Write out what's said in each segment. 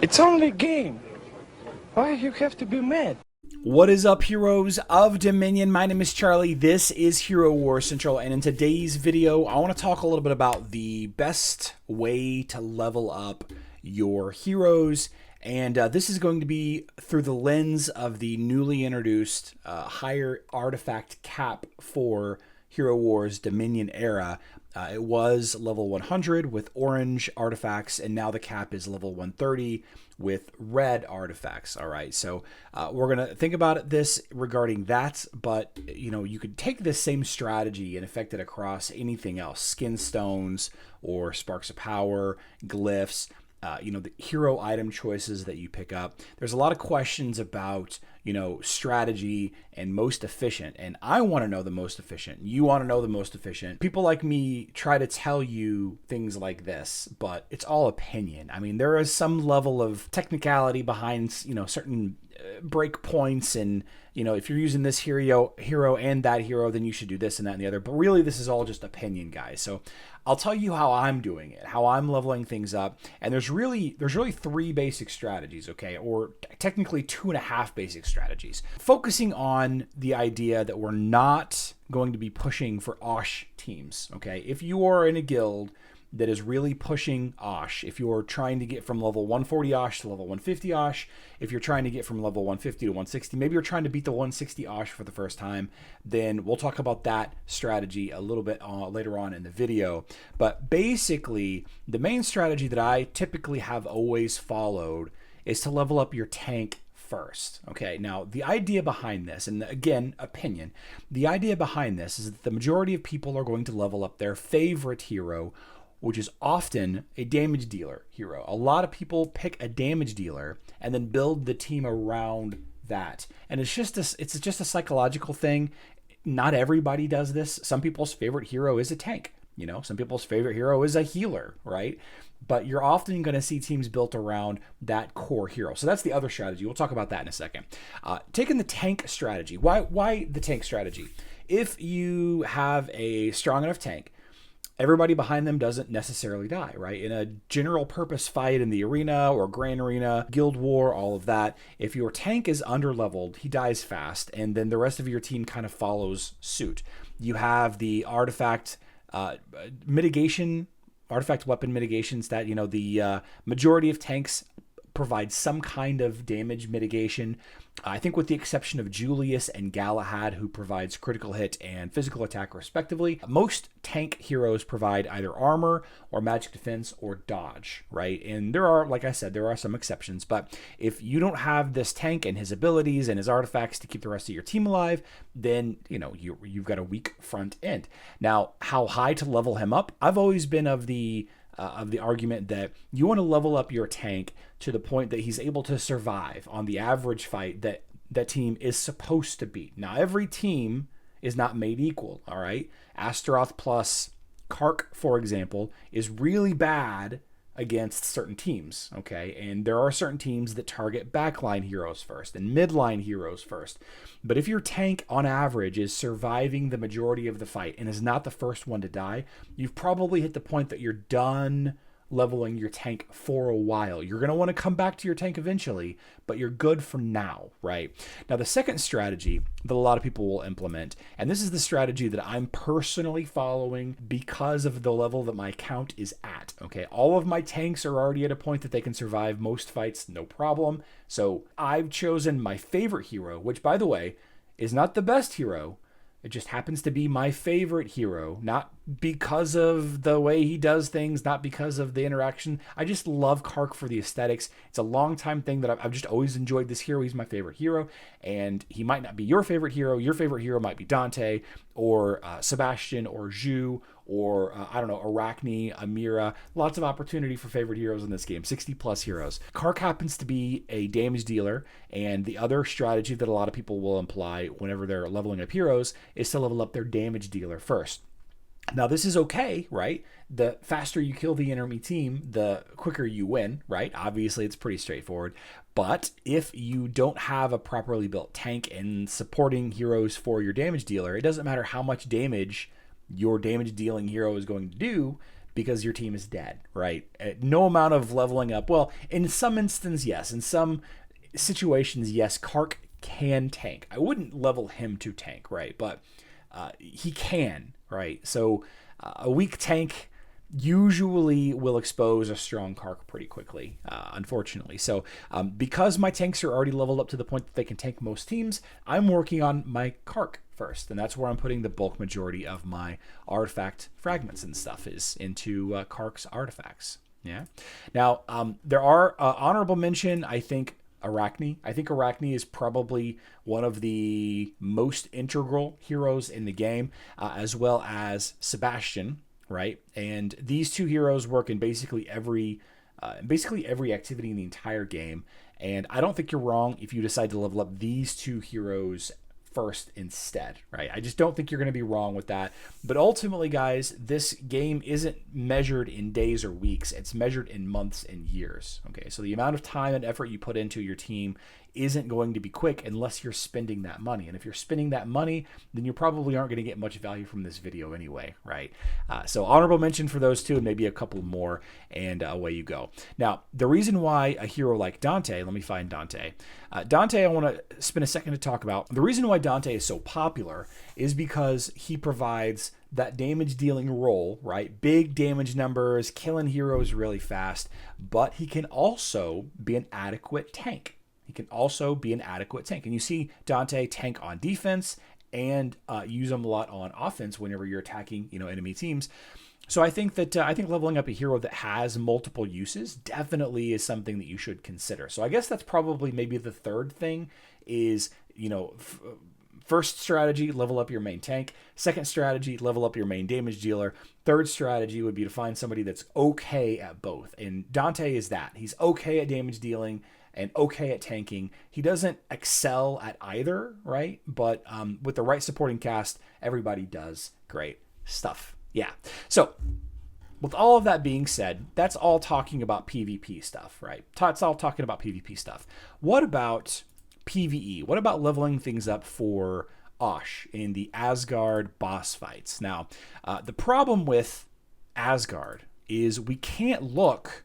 It's only a game. Why you have to be mad? What is up, heroes of Dominion? My name is Charlie. This is Hero Wars Central, and in today's video, I want to talk a little bit about the best way to level up your heroes. And this is going to be through the lens of the newly introduced higher artifact cap for Hero Wars Dominion era. It was level 100 with orange artifacts, and now the cap is level 130 with red artifacts. All right, so we're going to think about this regarding that, but you could take this same strategy and affect it across anything else: skin stones or sparks of power, glyphs. The hero item choices that you pick up. There's a lot of questions about, strategy and most efficient. And I want to know the most efficient. You want to know the most efficient. People like me try to tell you things like this, but it's all opinion. I mean, there is some level of technicality behind, certain break points, and if you're using this hero and that hero, then you should do this and that and the other. But really, this is all just opinion, guys. So I'll tell you how I'm doing it, how I'm leveling things up. And there's really three basic strategies, okay, or technically 2.5 basic strategies, focusing on the idea that we're not going to be pushing for Osh teams. Okay, if you are in a guild that is really pushing Osh, if you're trying to get from level 140 Osh to level 150 Osh, if you're trying to get from level 150 to 160, maybe you're trying to beat the 160 Osh for the first time, then we'll talk about that strategy a little bit later on in the video. But basically, the main strategy that I typically have always followed is to level up your tank first. Okay, now the idea behind this, and again, opinion, the idea behind this is that the majority of people are going to level up their favorite hero, which is often a damage dealer hero. A lot of people pick a damage dealer and then build the team around that. And it's just a psychological thing. Not everybody does this. Some people's favorite hero is a tank. Some people's favorite hero is a healer, right? But you're often going to see teams built around that core hero. So that's the other strategy. We'll talk about that in a second. Taking the tank strategy. Why the tank strategy? If you have a strong enough tank, everybody behind them doesn't necessarily die, right? In a general purpose fight in the arena or grand arena, guild war, all of that, if your tank is underleveled, he dies fast, and then the rest of your team kind of follows suit. You have the artifact weapon mitigations that, the majority of tanks provide some kind of damage mitigation. I think with the exception of Julius and Galahad, who provides critical hit and physical attack respectively. Most tank heroes provide either armor or magic defense or dodge, right? And there are, like I said, there are some exceptions, but if you don't have this tank and his abilities and his artifacts to keep the rest of your team alive, then you've got a weak front end. Now, how high to level him up? I've always been of the argument that you want to level up your tank to the point that he's able to survive on the average fight that team is supposed to beat. Now, every team is not made equal, all right? Astaroth plus Kark, for example, is really bad against certain teams, okay? And there are certain teams that target backline heroes first and midline heroes first. But if your tank, on average, is surviving the majority of the fight and is not the first one to die, you've probably hit the point that you're done leveling your tank for a while. You're going to want to come back to your tank eventually, but you're good for now, right? Now, the second strategy that a lot of people will implement, and this is the strategy that I'm personally following because of the level that my account is at, okay? All of my tanks are already at a point that they can survive most fights, no problem. So I've chosen my favorite hero, which, by the way, is not the best hero. It just happens to be my favorite hero, not because of the way he does things, not because of the interaction. I just love Kark for the aesthetics. It's a long time thing that I've just always enjoyed this hero. He's my favorite hero, and he might not be your favorite hero. Your favorite hero might be Dante or Sebastian or Zhu or, Arachne, Amira. Lots of opportunity for favorite heroes in this game, 60 plus heroes. Kark happens to be a damage dealer, and the other strategy that a lot of people will employ whenever they're leveling up heroes is to level up their damage dealer first. Now, this is okay, right? The faster you kill the enemy team, the quicker you win, right? Obviously, it's pretty straightforward. But if you don't have a properly built tank and supporting heroes for your damage dealer, it doesn't matter how much damage your damage dealing hero is going to do, because your team is dead, right? No amount of leveling up. Well, in some instances, yes. In some situations, yes, Kark can tank. I wouldn't level him to tank, right? But he can, right? So a weak tank usually will expose a strong Kark pretty quickly, unfortunately. So because my tanks are already leveled up to the point that they can tank most teams, I'm working on my Kark first, and that's where I'm putting the bulk majority of my artifact fragments and stuff is into Kark's artifacts. Yeah. Now, there are honorable mention, I think, Arachne. I think Arachne is probably one of the most integral heroes in the game, as well as Sebastian, right? And these two heroes work in basically every activity in the entire game. And I don't think you're wrong if you decide to level up these two heroes first instead, right? I just don't think you're going to be wrong with that. But ultimately, guys, this game isn't measured in days or weeks. It's measured in months and years, okay? So the amount of time and effort you put into your team isn't going to be quick unless you're spending that money. And if you're spending that money, then you probably aren't going to get much value from this video anyway, right? So honorable mention for those two and maybe a couple more, and away you go. Now, the reason why a hero like Dante, let me find Dante. Dante, I want to spend a second to talk about. The reason why Dante is so popular is because he provides that damage dealing role, right? Big damage numbers, killing heroes really fast, but he can also be an adequate tank. He can also be an adequate tank. And you see Dante tank on defense and use him a lot on offense whenever you're attacking, enemy teams. So I think that leveling up a hero that has multiple uses definitely is something that you should consider. So I guess that's probably maybe the third thing is, first strategy, level up your main tank. Second strategy, level up your main damage dealer. Third strategy would be to find somebody that's okay at both. And Dante is that. He's okay at damage dealing and okay at tanking. He doesn't excel at either, right? But with the right supporting cast, everybody does great stuff. Yeah. So with all of that being said, that's all talking about PvP stuff, right? That's all talking about PvP stuff. What about PvE? What about leveling things up for Osh in the Asgard boss fights? Now, the problem with Asgard is we can't look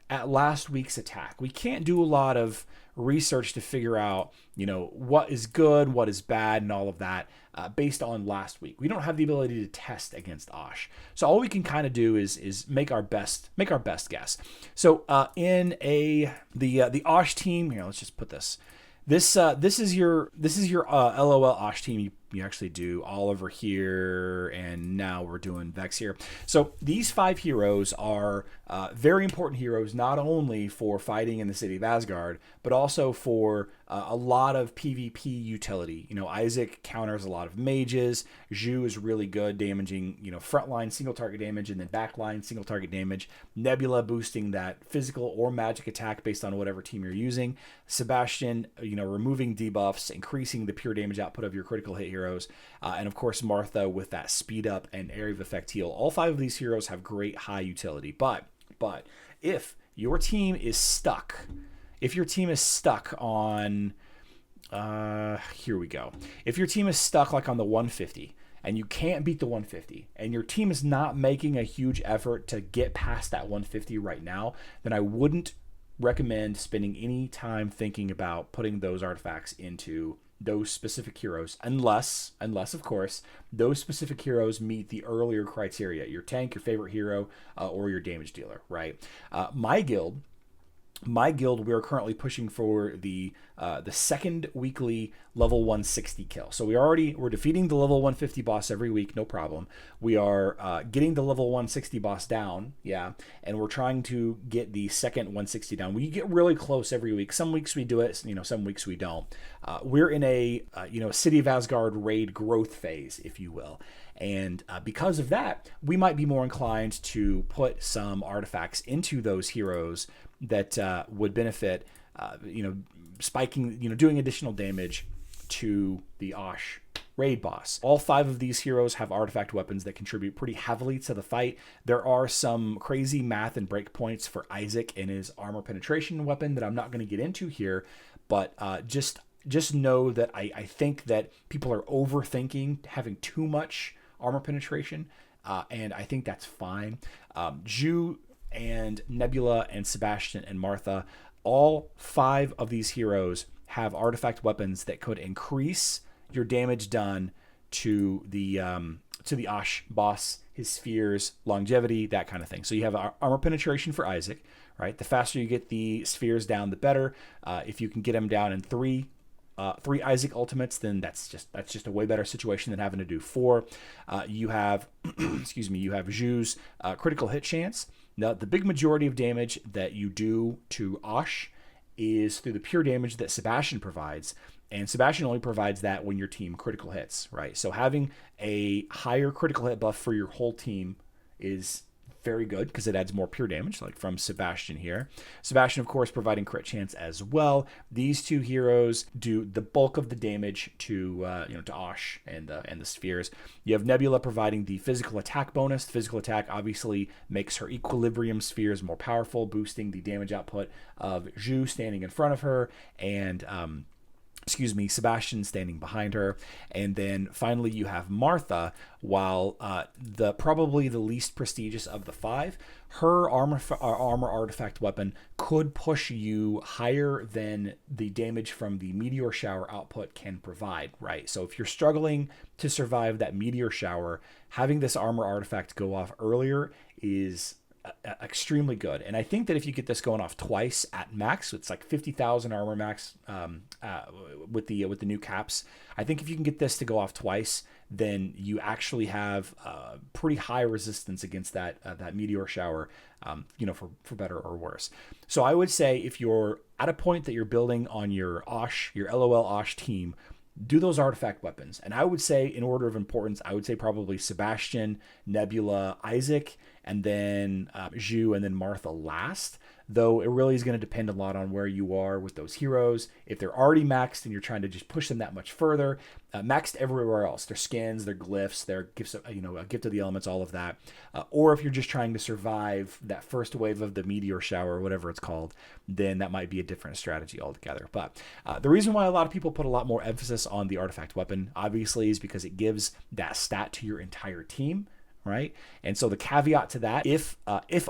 at last week's attack. We can't do a lot of research to figure out, what is good, what is bad, and all of that based on last week. We don't have the ability to test against Osh. So all we can kind of do is make our best guess. So in the Osh team here, let's just put this. This is your LOL Osh team. You actually do all over here, and now we're doing Vex here. So these 5 heroes are very important heroes, not only for fighting in the city of Asgard, but also for a lot of PvP utility. Isaac counters a lot of mages. Zhu is really good damaging, frontline single target damage and then backline single target damage. Nebula boosting that physical or magic attack based on whatever team you're using. Sebastian, removing debuffs, increasing the pure damage output of your critical hit heroes. And of course, Martha with that speed up and area of effect heal. All 5 of these heroes have great high utility. But if your team is stuck, on, here we go. If your team is stuck like on the 150 and you can't beat the 150 and your team is not making a huge effort to get past that 150 right now, then I wouldn't recommend spending any time thinking about putting those artifacts into those specific heroes, unless of course those specific heroes meet the earlier criteria: your tank, your favorite hero, or your damage dealer, right? My guild, we are currently pushing for the second weekly level 160 kill. So we're defeating the level 150 boss every week, no problem. We are getting the level 160 boss down, yeah, and we're trying to get the second 160 down. We get really close every week. Some weeks we do it, some weeks we don't. We're in a City of Asgard raid growth phase, if you will. And because of that, we might be more inclined to put some artifacts into those heroes that would benefit, spiking, doing additional damage to the Osh raid boss. All 5 of these heroes have artifact weapons that contribute pretty heavily to the fight. There are some crazy math and breakpoints for Isaac and his armor penetration weapon that I'm not going to get into here, but just know that I think that people are overthinking having too much armor penetration. and I think that's fine. Zhu and Nebula and Sebastian and Martha, all 5 of these heroes have artifact weapons that could increase your damage done to the Ash boss, his spheres, longevity, that kind of thing. So you have armor penetration for Isaac, right? The faster you get the spheres down, the better. If you can get them down in 3 Isaac ultimates, then that's just a way better situation than having to do 4. You have you have Zhu's critical hit chance. Now, the big majority of damage that you do to Ash is through the pure damage that Sebastian provides, and Sebastian only provides that when your team critical hits, right? So having a higher critical hit buff for your whole team is very good because it adds more pure damage, like from Sebastian here. Sebastian, of course, providing crit chance as well. These 2 heroes do the bulk of the damage to to Ash and the spheres. You have Nebula providing the physical attack bonus. Physical attack obviously makes her equilibrium spheres more powerful, boosting the damage output of Zhu standing in front of her, and Sebastian standing behind her. And then finally you have Martha, while probably the least prestigious of the 5, her armor artifact weapon could push you higher than the damage from the meteor shower output can provide, right? So if you're struggling to survive that meteor shower, having this armor artifact go off earlier is extremely good. And I think that if you get this going off twice at max, it's like 50,000 armor max with the new caps. I think if you can get this to go off twice, then you actually have pretty high resistance against that meteor shower, for better or worse. So I would say if you're at a point that you're building on your LOL Osh team, do those artifact weapons. And I would say, in order of importance, I would say probably Sebastian, Nebula, Isaac, and then Zhu, and then Martha last. Though it really is going to depend a lot on where you are with those heroes. If they're already maxed and you're trying to just push them that much further, maxed everywhere else, their skins, their glyphs, their gifts, a gift of the elements, all of that. Or if you're just trying to survive that first wave of the meteor shower, or whatever it's called, then that might be a different strategy altogether. But the reason why a lot of people put a lot more emphasis on the artifact weapon, obviously, is because it gives that stat to your entire team. Right? And so the caveat to that, if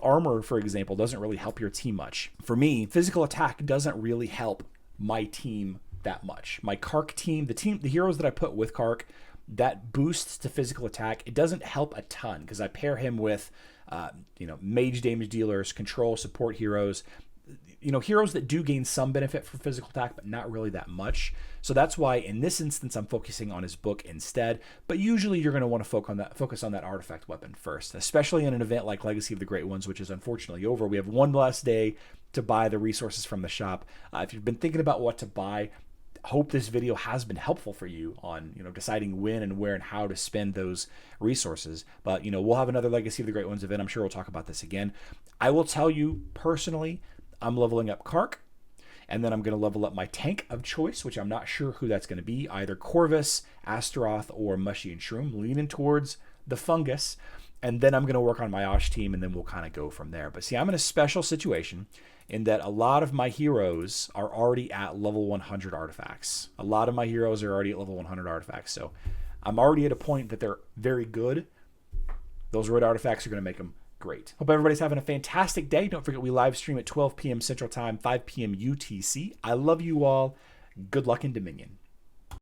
armor, for example, doesn't really help your team much, for me, physical attack doesn't really help my team that much. My Kark team, the heroes that I put with Kark, that boosts to physical attack, it doesn't help a ton because I pair him with, mage damage dealers, control support heroes, heroes that do gain some benefit from physical attack, but not really that much. So that's why in this instance, I'm focusing on his book instead. But usually you're going to want to focus on that artifact weapon first, especially in an event like Legacy of the Great Ones, which is unfortunately over. We have one last day to buy the resources from the shop. If you've been thinking about what to buy, hope this video has been helpful for you on deciding when and where and how to spend those resources. But we'll have another Legacy of the Great Ones event. I'm sure we'll talk about this again. I will tell you personally, I'm leveling up Kark, and then I'm going to level up my tank of choice, which I'm not sure who that's going to be, either Corvus, Astaroth, or Mushy and Shroom, leaning towards the fungus. And then I'm going to work on my Osh team, and then we'll kind of go from there. But see, I'm in a special situation in that a lot of my heroes are already at level 100 artifacts. A lot of my heroes are already at level 100 artifacts. So I'm already at a point that they're very good. Those red artifacts are going to make them great. Hope everybody's having a fantastic day. Don't forget we live stream at 12 p.m. Central Time, 5 p.m. UTC. I love you all. Good luck in Dominion.